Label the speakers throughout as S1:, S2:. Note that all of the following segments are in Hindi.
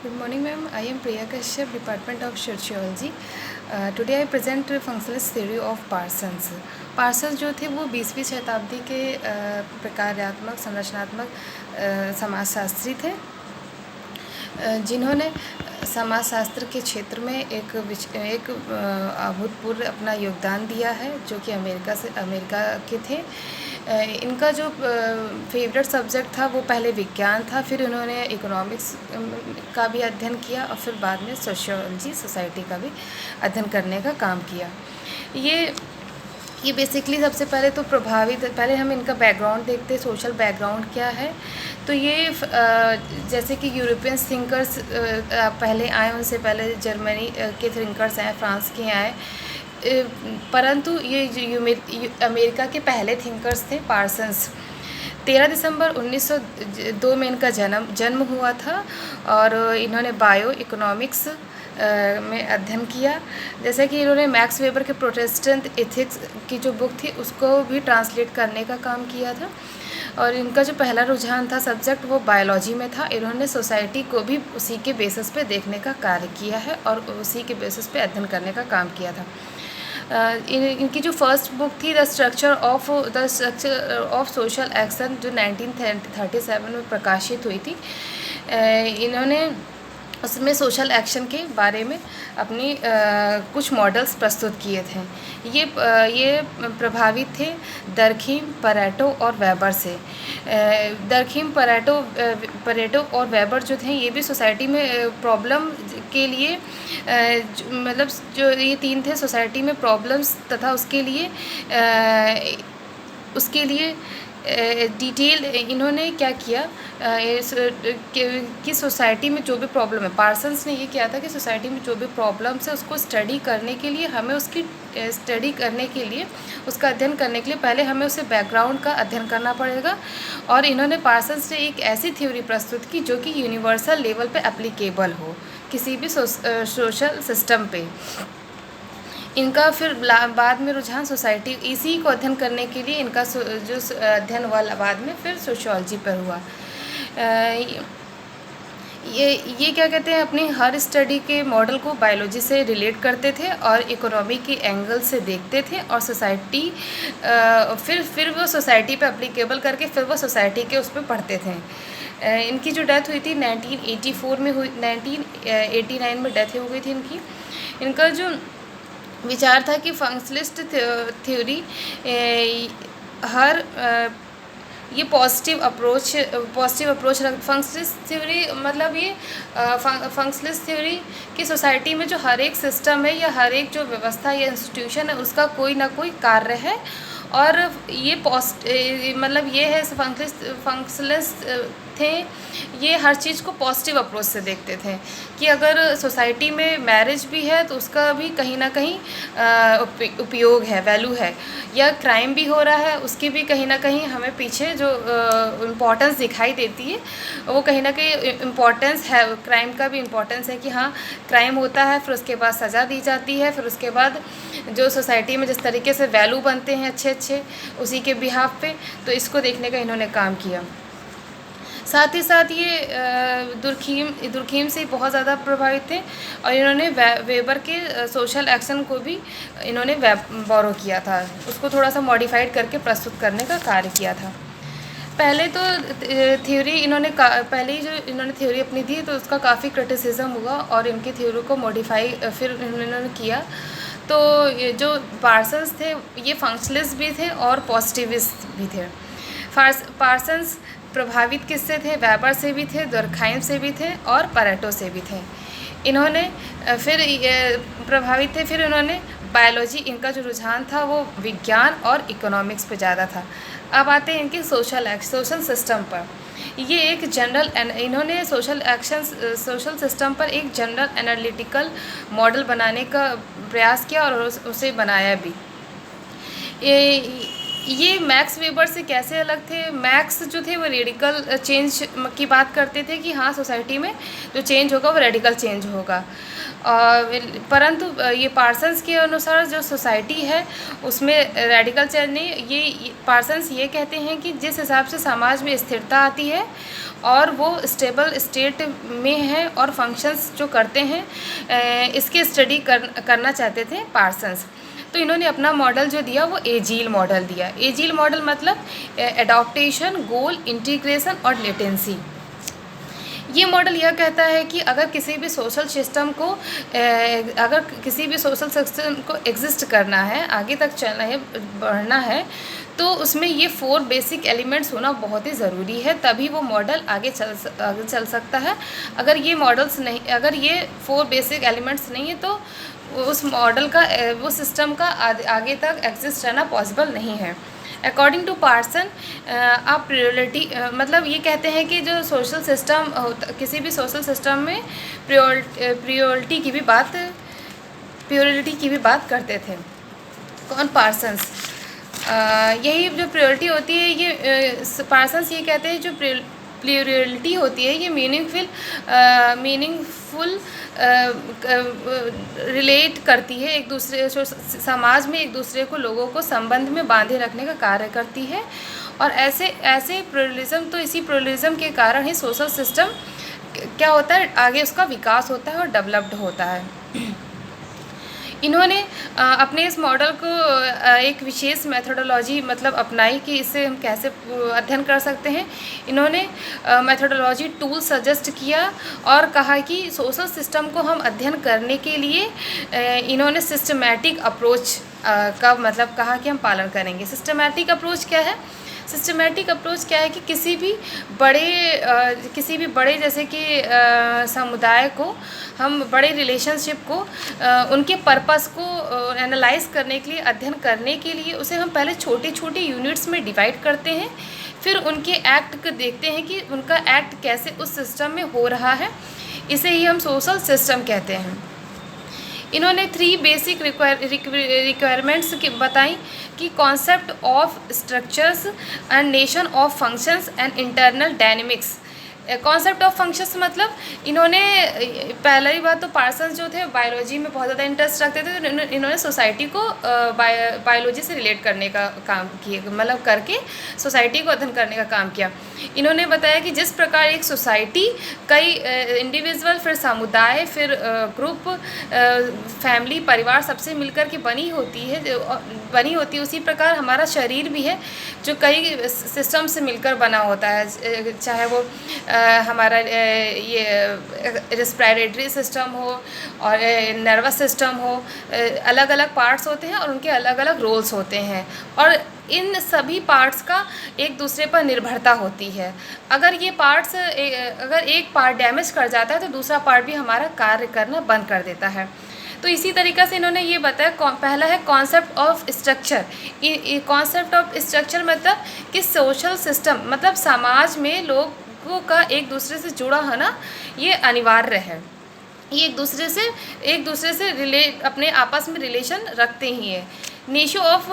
S1: Good morning, ma'am. I am Priya Kashyap, Department of Sociology. Today I present functionalist theory of Parsons. Parsons जो थे वो 20वीं शताब्दी के प्रकार्यात्मक संरचनात्मक समाजशास्त्री थे, जिन्होंने समाजशास्त्र के क्षेत्र में एक अभूतपूर्व अपना योगदान दिया है, जो कि अमेरिका के थे। इनका जो फेवरेट सब्जेक्ट था वो पहले विज्ञान था, फिर उन्होंने इकोनॉमिक्स का भी अध्ययन किया और फिर बाद में सोशियोलॉजी सोसाइटी का भी अध्ययन करने का काम किया। ये बेसिकली सबसे पहले तो पहले हम इनका बैकग्राउंड देखते हैं, सोशल बैकग्राउंड क्या है। तो ये जैसे कि यूरोपियन थिंकर्स पहले आए, उनसे पहले जर्मनी के थिंकर्स आए, फ्रांस के आए, परंतु ये अमेरिका के पहले थिंकर्स थे पार्सन्स। 13 दिसंबर 1902 में इनका जन्म हुआ था और इन्होंने बायो इकोनॉमिक्स में अध्ययन किया। जैसे कि इन्होंने मैक्स वेबर के प्रोटेस्टेंट एथिक्स की जो बुक थी उसको भी ट्रांसलेट करने का काम किया था। और इनका जो पहला रुझान था सब्जेक्ट वो बायोलॉजी में था। इन्होंने सोसाइटी को भी उसी के बेसिस पे देखने का कार्य किया है और उसी के बेसिस पे अध्ययन करने का काम किया था। इनकी जो फर्स्ट बुक थी the structure of social action, जो 1937 में प्रकाशित हुई थी। इन्होंने उसमें सोशल एक्शन के बारे में अपनी कुछ मॉडल्स प्रस्तुत किए थे। ये प्रभावित थे दरखीम, परेटो और वेबर से। दरखीम, परेटो और वेबर जो थे ये भी सोसाइटी में प्रॉब्लम के लिए मतलब जो ये तीन थे सोसाइटी में प्रॉब्लम्स तथा उसके लिए डिटेल इन्होंने क्या किया कि सोसाइटी में जो भी प्रॉब्लम है, पार्सन्स ने ये किया था कि सोसाइटी में जो भी प्रॉब्लम्स है उसको स्टडी करने के लिए हमें उसका अध्ययन करने के लिए पहले हमें उससे बैकग्राउंड का अध्ययन करना पड़ेगा। और इन्होंने पार्सन्स ने एक ऐसी थ्योरी प्रस्तुत की जो कि यूनिवर्सल लेवल पे एप्लीकेबल हो किसी भी सोशल सिस्टम पे। इनका फिर बाद में रुझान सोसाइटी इसी को अध्ययन करने के लिए इनका जो अध्ययन हुआ बाद में फिर सोशियोलॉजी पर हुआ। ये क्या कहते हैं, अपनी हर स्टडी के मॉडल को बायोलॉजी से रिलेट करते थे और इकोनॉमी के एंगल से देखते थे और सोसाइटी फिर वो सोसाइटी पे एप्लीकेबल करके फिर वो सोसाइटी के उस पर पढ़ते थे। इनकी जो डेथ हुई थी 1984 में हुई, 1989 में डेथ हो गई थी इनकी। इनका जो विचार था कि फंक्शनलिस्ट थ्योरी ये पॉजिटिव अप्रोच फंक्शनलिस्ट थ्योरी मतलब ये फंक्शनलिस्ट थ्योरी कि सोसाइटी में जो हर एक सिस्टम है या हर एक जो व्यवस्था या इंस्टीट्यूशन है उसका कोई ना कोई कार्य है। और ये मतलब ये है फंक्शनलिस्ट थे, ये हर चीज़ को पॉजिटिव अप्रोच से देखते थे कि अगर सोसाइटी में मैरिज भी है तो उसका भी कहीं ना कहीं उपयोग है, वैल्यू है, या क्राइम भी हो रहा है उसकी भी कहीं ना कहीं हमें पीछे जो इम्पोर्टेंस दिखाई देती है वो कहीं ना कहीं इम्पोर्टेंस है। क्राइम का भी इम्पोर्टेंस है कि हाँ क्राइम होता है, फिर उसके बाद सज़ा दी जाती है, फिर उसके बाद जो सोसाइटी में जिस तरीके से वैल्यू बनते हैं अच्छे उसी के बिहाफ पे, तो इसको देखने का इन्होंने काम किया। साथ ही साथ ये दुर्खीम से बहुत ज़्यादा प्रभावित थे और इन्होंने वेबर के सोशल एक्शन को भी इन्होंने बोरो किया था, उसको थोड़ा सा मॉडिफाइड करके प्रस्तुत करने का कार्य किया था। पहले तो थ्योरी पहले ही जो इन्होंने थ्योरी अपनी दी तो उसका काफ़ी क्रिटिसिज्म हुआ और इनकी थ्योरी को मॉडिफाई फिर इन्होंने किया। तो ये जो पार्सन्स थे ये फंक्शनलिस्ट भी थे और पॉजिटिविस्ट भी थे। पार्सन्स प्रभावित किससे थे? वेबर से भी थे, दुर्खाइम से भी थे और परेटो से भी थे। इन्होंने फिर प्रभावित थे, फिर इन्होंने बायोलॉजी, इनका जो रुझान था वो विज्ञान और इकोनॉमिक्स पे ज़्यादा था। अब आते हैं इनके सोशल सिस्टम पर। ये एक इन्होंने सोशल सिस्टम पर एक जनरल एनालिटिकल मॉडल बनाने का प्रयास किया और उसे बनाया भी। ये मैक्स वेबर से कैसे अलग थे? मैक्स जो थे वो रेडिकल चेंज की बात करते थे कि हाँ, सोसाइटी में जो चेंज होगा वो रेडिकल चेंज होगा। परंतु ये पार्सन्स के अनुसार जो सोसाइटी है उसमें रेडिकल चेंज नहीं, ये पार्सन्स ये कहते हैं कि जिस हिसाब से समाज में स्थिरता आती है और वो स्टेबल स्टेट में है और फंक्शंस जो करते हैं इसके स्टडी करना चाहते थे पार्सन्स। तो इन्होंने अपना मॉडल जो दिया वो एजील मॉडल दिया। एजील मॉडल मतलब एडॉप्टेशन, गोल, इंटीग्रेशन और लेटेंसी। ये मॉडल यह कहता है कि अगर किसी भी सोशल सिस्टम को एग्जिस्ट करना है, आगे तक चलना है, बढ़ना है, तो उसमें ये 4 बेसिक एलिमेंट्स होना बहुत ही ज़रूरी है, तभी वो मॉडल आगे चल सकता है। अगर ये 4 बेसिक एलिमेंट्स नहीं है तो उस मॉडल का, वो सिस्टम का आगे तक एग्जिस्ट रहना पॉसिबल नहीं है। अकॉर्डिंग टू पार्सन आप प्रियोरिटी मतलब ये कहते हैं कि जो सोशल सिस्टम होता, किसी भी सोशल सिस्टम में प्रियोरिटी की भी बात करते थे। कौन? पार्सन्स। यही जो प्रियोरिटी होती है, ये पार्सन्स ये कहते हैं जो प्लूरलिटी होती है ये मीनिंगफुल रिलेट करती है एक दूसरे, समाज में एक दूसरे को, लोगों को संबंध में बांधे रखने का कार्य करती है। और ऐसे प्लूरलिज्म, तो इसी प्लूरलिज्म के कारण ही सोशल सिस्टम क्या होता है, आगे उसका विकास होता है और डेवलप्ड होता है। इन्होंने अपने इस मॉडल को एक विशेष मेथोडोलॉजी मतलब अपनाई कि इससे हम कैसे अध्ययन कर सकते हैं। इन्होंने मेथोडोलॉजी टूल सजेस्ट किया और कहा कि सोशल सिस्टम को हम अध्ययन करने के लिए इन्होंने सिस्टमैटिक अप्रोच का मतलब कहा कि हम पालन करेंगे। सिस्टमैटिक अप्रोच क्या है? सिस्टमैटिक अप्रोच क्या है कि किसी भी बड़े जैसे कि समुदाय को, हम बड़े रिलेशनशिप को, उनके पर्पस को एनालाइज करने के लिए, अध्ययन करने के लिए उसे हम पहले छोटे छोटे यूनिट्स में डिवाइड करते हैं, फिर उनके एक्ट को देखते हैं कि उनका एक्ट कैसे उस सिस्टम में हो रहा है। इसे ही हम सोशल सिस्टम कहते हैं। इन्होंने 3 बेसिक रिक्वायरमेंट्स बताई कि concept of structures and nation of functions and internal dynamics. Concept of functions मतलब इन्होंने पहली बात तो पार्सन्स जो थे बायोलॉजी में बहुत ज़्यादा इंटरेस्ट रखते थे, तो इन्होंने सोसाइटी को बायोलॉजी से रिलेट करने का काम किया, मतलब करके सोसाइटी को अध्ययन करने का काम किया। इन्होंने बताया कि जिस प्रकार एक सोसाइटी कई इंडिविजुअल, फिर समुदाय, फिर ग्रुप, फैमिली, परिवार सबसे मिलकर के बनी होती है, उसी प्रकार हमारा शरीर भी है जो कई सिस्टम से मिलकर बना होता है, चाहे वो हमारा ये रेस्पिरेटरी सिस्टम हो और नर्वस सिस्टम हो। अलग अलग पार्ट्स होते हैं और उनके अलग अलग रोल्स होते हैं और इन सभी पार्ट्स का एक दूसरे पर निर्भरता होती है। अगर ये पार्ट्स अगर एक पार्ट डैमेज कर जाता है तो दूसरा पार्ट भी हमारा कार्य करना बंद कर देता है। तो इसी तरीक़े से इन्होंने ये बताया, पहला है concept of structure. Concept of structure मतलब कि सोशल सिस्टम मतलब समाज में लोगों का एक दूसरे से जुड़ा होना ये अनिवार्य है। ये एक दूसरे से अपने आपस में रिलेशन रखते ही हैं। नेचर ऑफ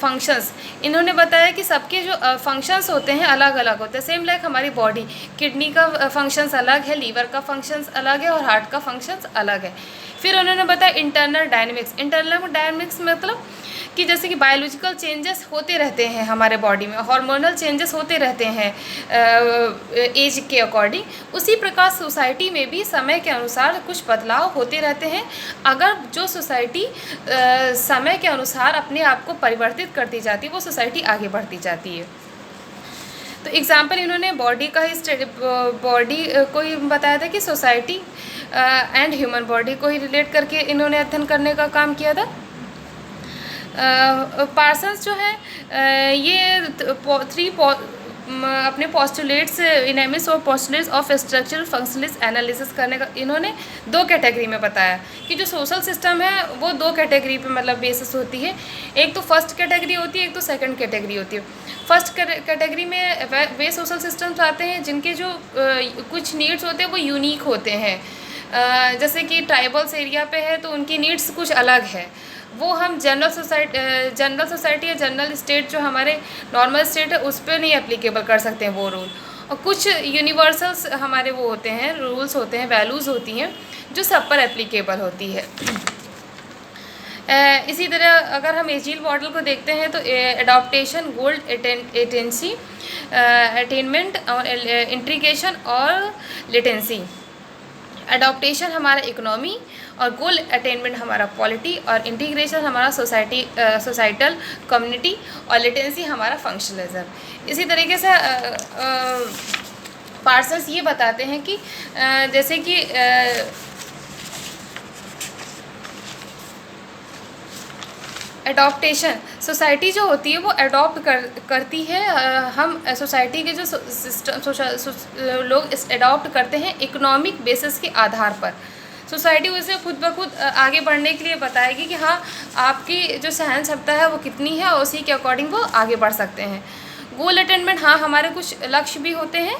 S1: फंक्शंस, इन्होंने बताया कि सबके जो फंक्शंस होते हैं अलग अलग होते हैं। सेम लाइक हमारी बॉडी, किडनी का फंक्शंस अलग है, लीवर का फंक्शंस अलग है और हार्ट का फंक्शंस अलग है। फिर उन्होंने बताया इंटरनल डायनेमिक्स मतलब कि जैसे कि बायोलॉजिकल चेंजेस होते रहते हैं हमारे बॉडी में, हार्मोनल चेंजेस होते रहते हैं एज के अकॉर्डिंग, उसी प्रकार सोसाइटी में भी समय के अनुसार कुछ बदलाव होते रहते हैं। अगर जो सोसाइटी समय के अनुसार अपने आप को परिवर्तित करती जाती है वो सोसाइटी आगे बढ़ती जाती है। तो एग्जाम्पल इन्होंने बॉडी को ही बताया था कि सोसाइटी एंड ह्यूमन बॉडी को ही रिलेट करके इन्होंने अध्ययन करने का काम किया था। पार्सन्स जो है ये अपने पोस्टुलेट्स इनेमिस और postulates of structural functionalist analysis करने का इन्होंने 2 कैटेगरी में बताया कि जो सोशल सिस्टम है वो 2 कैटेगरी पे मतलब बेसिस होती है। एक तो फर्स्ट कैटेगरी होती है, एक तो सेकंड कैटेगरी होती है। फर्स्ट कैटेगरी में वे सोशल सिस्टम्स आते हैं जिनके जो कुछ नीड्स होते हैं वो यूनिक होते हैं। जैसे कि ट्राइबल्स एरिया पे है तो उनकी नीड्स कुछ अलग है, वो हम जनरल सोसाइटी या जनरल स्टेट जो हमारे नॉर्मल स्टेट है उस पर नहीं एप्लीकेबल कर सकते हैं वो रूल। और कुछ यूनिवर्सल्स हमारे वो होते हैं, रूल्स होते हैं, वैल्यूज़ होती हैं जो सब पर एप्लीकेबल होती है। इसी तरह अगर हम एजील मॉडल को देखते हैं तो एडॉप्टेशन, गोल एटेंसी, अटेनमेंट और इंटीग्रेशन और लेटेंसी। एडॉप्टेशन हमारा इकोनॉमी और गोल अटेनमेंट हमारा पॉलिटी और इंटीग्रेशन हमारा सोसाइटल कम्युनिटी और लेटेंसी हमारा फंक्शनलिज्म। इसी तरीके से पार्सन्स ये बताते हैं कि जैसे कि एडॉप्टेशन, सोसाइटी जो होती है वो एडॉप्ट करती है। हम सोसाइटी के जो सिस्टम लोग एडॉप्ट करते हैं इकोनॉमिक बेसिस के आधार पर। सोसाइटी उसे खुद ब खुद आगे बढ़ने के लिए बताएगी कि हाँ आपकी जो सहन क्षमता है वो कितनी है और उसी के अकॉर्डिंग वो आगे बढ़ सकते हैं। गोल अटेनमेंट, हाँ हमारे कुछ लक्ष्य भी होते हैं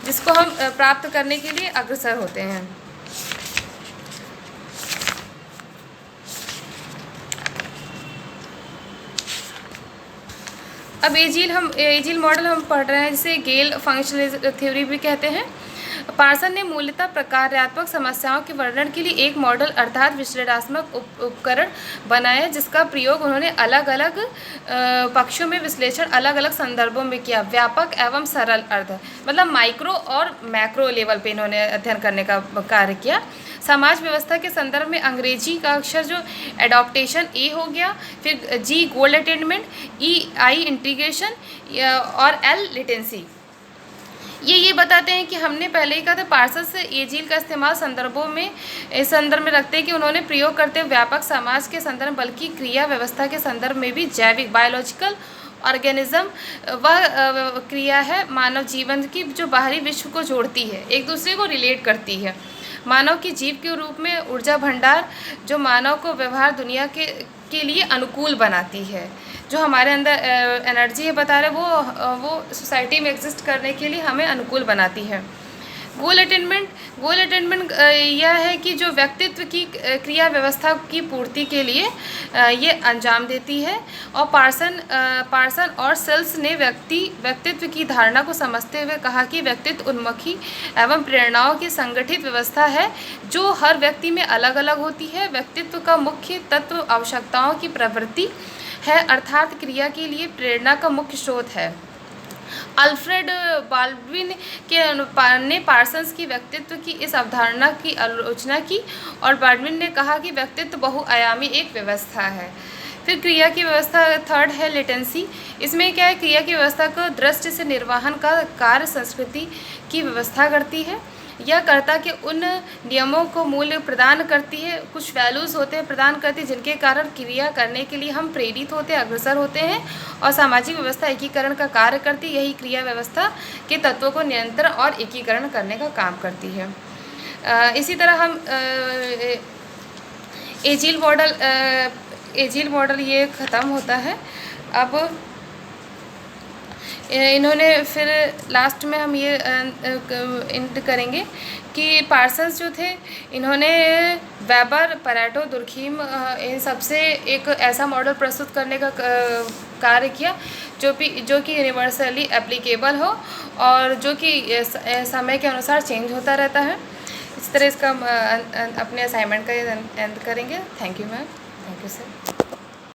S1: जिसको हम प्राप्त करने के लिए अग्रसर होते हैं। अब एजील मॉडल हम पढ़ रहे हैं जिसे गेल फंक्शनल थ्योरी भी कहते हैं। पार्सन ने मूलतः प्रकार्यात्मक समस्याओं के वर्णन के लिए एक मॉडल अर्थात विश्लेषणात्मक उपकरण बनाया जिसका प्रयोग उन्होंने अलग अलग पक्षों में विश्लेषण अलग अलग संदर्भों में किया। व्यापक एवं सरल अर्थ, मतलब माइक्रो और मैक्रो लेवल पे इन्होंने अध्ययन करने का कार्य किया। समाज व्यवस्था के संदर्भ में अंग्रेजी का अक्षर जो एडॉप्टेशन ए हो गया, फिर जी गोल अटेनमेंट, ई आई इंटीग्रेशन और एल लेटेंसी। ये बताते हैं कि हमने पहले ही कहा था पार्सन्स से एजील का इस्तेमाल इस संदर्भ में रखते हैं कि उन्होंने प्रयोग करते हुए व्यापक समाज के संदर्भ बल्कि क्रिया व्यवस्था के संदर्भ में भी जैविक बायोलॉजिकल ऑर्गेनिज्म वह क्रिया है मानव जीवन की जो बाहरी विश्व को जोड़ती है, एक दूसरे को रिलेट करती है। मानव की जीव के रूप में ऊर्जा भंडार जो मानव को व्यवहार दुनिया के लिए अनुकूल बनाती है। जो हमारे अंदर एनर्जी है बता रहे वो सोसाइटी में एग्जिस्ट करने के लिए हमें अनुकूल बनाती है। गोल अटेनमेंट यह है कि जो व्यक्तित्व की क्रिया व्यवस्था की पूर्ति के लिए ये अंजाम देती है। और पार्सन और सेल्स ने व्यक्तित्व की धारणा को समझते हुए कहा कि व्यक्तित्व उन्मुखी एवं प्रेरणाओं की संगठित व्यवस्था है जो हर व्यक्ति में अलग अलग होती है। व्यक्तित्व का मुख्य तत्व आवश्यकताओं की प्रवृत्ति है अर्थात क्रिया के लिए प्रेरणा का मुख्य स्रोत है। अल्फ्रेड बाल्डविन ने पार्सन्स की व्यक्तित्व की इस अवधारणा की आलोचना की और बाल्डविन ने कहा कि व्यक्तित्व बहुआयामी एक व्यवस्था है। फिर क्रिया की व्यवस्था थर्ड है लेटेंसी। इसमें क्या है, क्रिया की व्यवस्था को दृष्टि से निर्वहन का कार्य संस्कृति की व्यवस्था करती है। यह कर्ता के उन नियमों को मूल्य प्रदान करती है, कुछ वैल्यूज़ होते हैं प्रदान करती है जिनके कारण क्रिया करने के लिए हम प्रेरित होते हैं, अग्रसर होते हैं। और सामाजिक व्यवस्था एकीकरण का कार्य करती है, यही क्रिया व्यवस्था के तत्वों को नियंत्रण और एकीकरण करने का काम करती है। इसी तरह हम एजील मॉडल ये ख़त्म होता है। अब इन्होंने फिर लास्ट में हम ये इंड करेंगे कि पार्सन्स जो थे इन्होंने वेबर, पैरेटो, दुर्खीम इन सबसे एक ऐसा मॉडल प्रस्तुत करने का कार्य किया जो कि यूनिवर्सली एप्लीकेबल हो और जो कि समय के अनुसार चेंज होता रहता है। इस तरह इसका अपने असाइनमेंट का एंड करेंगे। Thank you ma'am, thank you sir.